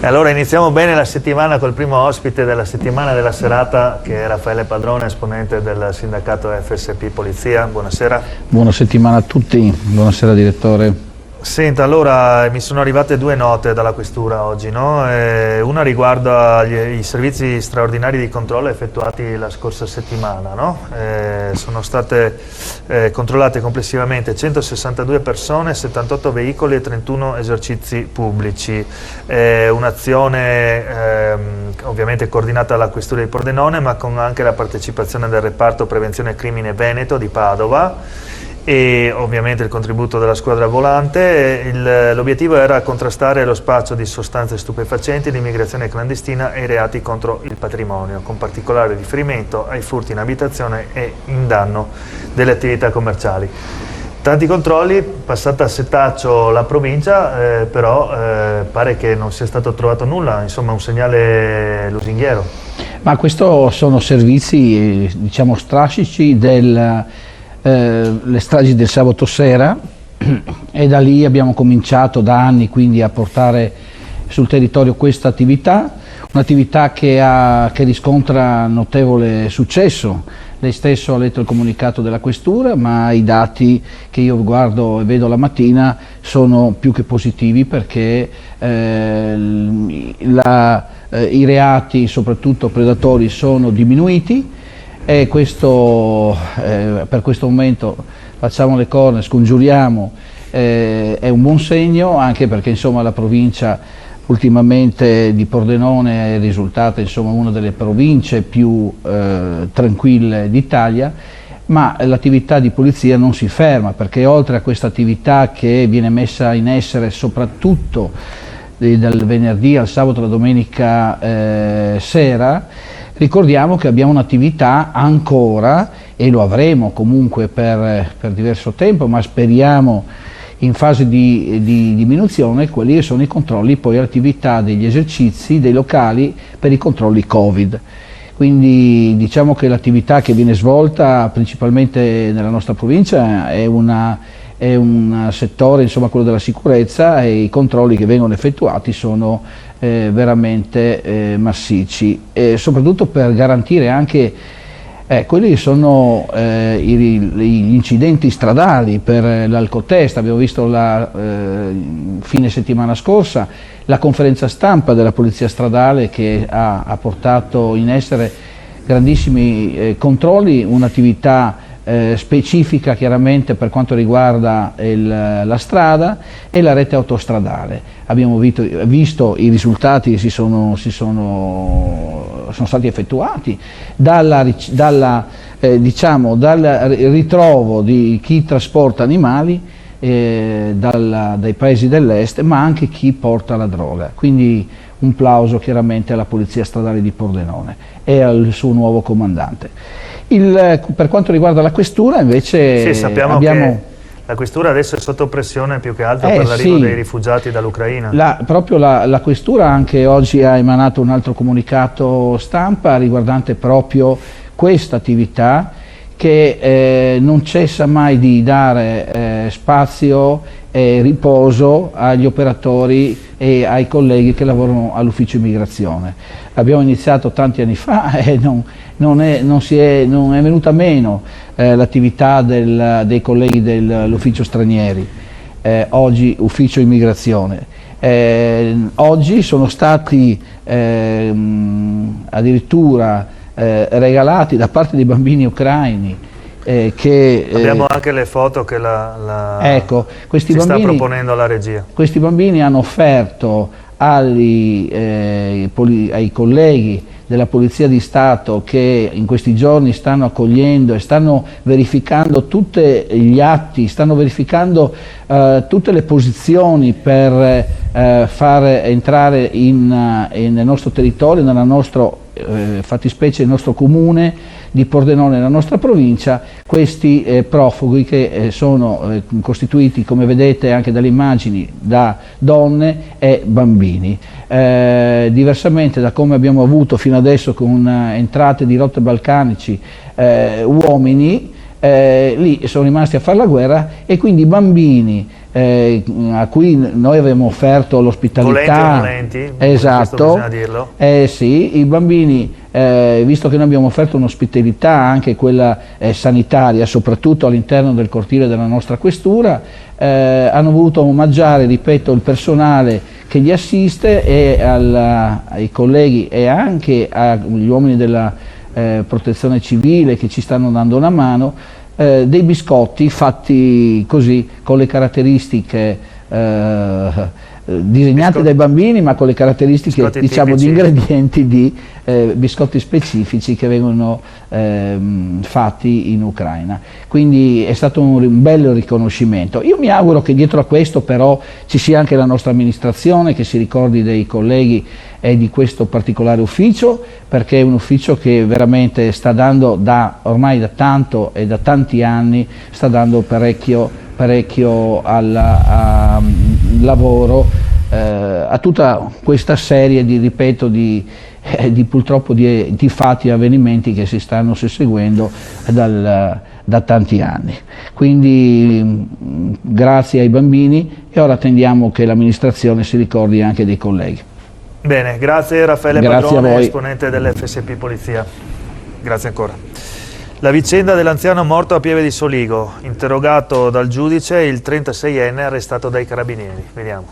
E allora iniziamo bene la settimana col primo ospite della settimana della serata, che è Raffaele Padrone, esponente del sindacato FSP Polizia. Buonasera. Buona settimana a tutti, buonasera direttore. Senta, allora mi sono arrivate due note dalla questura oggi, no? Una riguarda i servizi straordinari di controllo effettuati la scorsa settimana, no? Sono state controllate complessivamente 162 persone, 78 veicoli e 31 esercizi pubblici. Un'azione ovviamente coordinata dalla questura di Pordenone, ma con anche la partecipazione del reparto prevenzione crimine Veneto di Padova, e ovviamente il contributo della squadra volante. L'obiettivo era contrastare lo spaccio di sostanze stupefacenti, l'immigrazione clandestina e i reati contro il patrimonio, con particolare riferimento ai furti in abitazione e in danno delle attività commerciali. Tanti controlli, passata a setaccio la provincia, però pare che non sia stato trovato nulla, insomma un segnale lusinghiero. Ma questo sono servizi, diciamo, strascici le stragi del sabato sera, e da lì abbiamo cominciato da anni quindi a portare sul territorio questa attività, un'attività che riscontra notevole successo. Lei stesso ha letto il comunicato della questura, ma i dati che io guardo e vedo la mattina sono più che positivi, perché i reati, soprattutto predatori, sono diminuiti. E questo, per questo momento facciamo le corna, scongiuriamo, è un buon segno, anche perché insomma la provincia ultimamente di Pordenone è risultata insomma una delle province più tranquille d'Italia. Ma l'attività di polizia non si ferma, perché oltre a questa attività che viene messa in essere soprattutto dal venerdì al sabato e alla domenica sera, ricordiamo che abbiamo un'attività ancora, e lo avremo comunque per diverso tempo, ma speriamo in fase di diminuzione, quelli che sono i controlli, poi l'attività degli esercizi, dei locali per i controlli Covid. Quindi diciamo che l'attività che viene svolta principalmente nella nostra provincia è un settore, insomma, quello della sicurezza, e i controlli che vengono effettuati sono veramente massicci, e soprattutto per garantire anche quelli che sono gli incidenti stradali per l'alcotest. Abbiamo visto fine settimana scorsa la conferenza stampa della Polizia Stradale, che ha portato in essere grandissimi controlli, un'attività specifica chiaramente per quanto riguarda la strada e la rete autostradale. Abbiamo visto i risultati che sono stati effettuati dal ritrovo di chi trasporta animali dai paesi dell'est, ma anche chi porta la droga. Quindi un plauso chiaramente alla Polizia Stradale di Pordenone e al suo nuovo comandante. Per quanto riguarda la questura invece, sì, sappiamo che la questura adesso è sotto pressione più che altro per l'arrivo dei rifugiati dall'Ucraina. Proprio la questura anche oggi ha emanato un altro comunicato stampa riguardante proprio questa attività, che non cessa mai di dare spazio e riposo agli operatori e ai colleghi che lavorano all'ufficio immigrazione. Abbiamo iniziato tanti anni fa e non è venuta meno l'attività dei colleghi dell'ufficio stranieri, oggi ufficio immigrazione. Oggi sono stati addirittura regalati da parte dei bambini ucraini, abbiamo anche le foto che ci sta proponendo la regia. Questi bambini hanno offerto ai colleghi della Polizia di Stato, che in questi giorni stanno accogliendo e stanno verificando tutti gli atti, stanno verificando tutte le posizioni per far entrare nel nostro territorio, nella nostra fattispecie il nostro comune di Pordenone, nella nostra provincia, questi profughi che sono costituiti, come vedete anche dalle immagini, da donne e bambini. Diversamente da come abbiamo avuto fino adesso con entrate di rotte balcanici, uomini, lì sono rimasti a fare la guerra, e quindi i bambini a cui noi avevamo offerto l'ospitalità. Volenti, esatto, bisogna dirlo. Sì, i bambini, visto che noi abbiamo offerto un'ospitalità anche quella sanitaria, soprattutto all'interno del cortile della nostra questura, hanno voluto omaggiare, ripeto, il personale che li assiste e ai colleghi e anche agli uomini della protezione civile che ci stanno dando una mano, dei biscotti fatti così con le caratteristiche disegnate dai bambini, ma con le caratteristiche, diciamo, di ingredienti di biscotti specifici che vengono fatti in Ucraina. Quindi è stato un bel riconoscimento. Io mi auguro che dietro a questo però ci sia anche la nostra amministrazione, che si ricordi dei colleghi e di questo particolare ufficio, perché è un ufficio che veramente sta dando ormai da tanto e da tanti anni, sta dando parecchio al lavoro, a tutta questa serie di, ripeto, purtroppo di fatti e avvenimenti che si stanno susseguendo da tanti anni. Quindi grazie ai bambini, e ora attendiamo che l'amministrazione si ricordi anche dei colleghi. Bene, grazie Raffaele Padrone, esponente dell'FSP Polizia. Grazie ancora. La vicenda dell'anziano morto a Pieve di Soligo, interrogato dal giudice il 36enne arrestato dai carabinieri. Vediamo.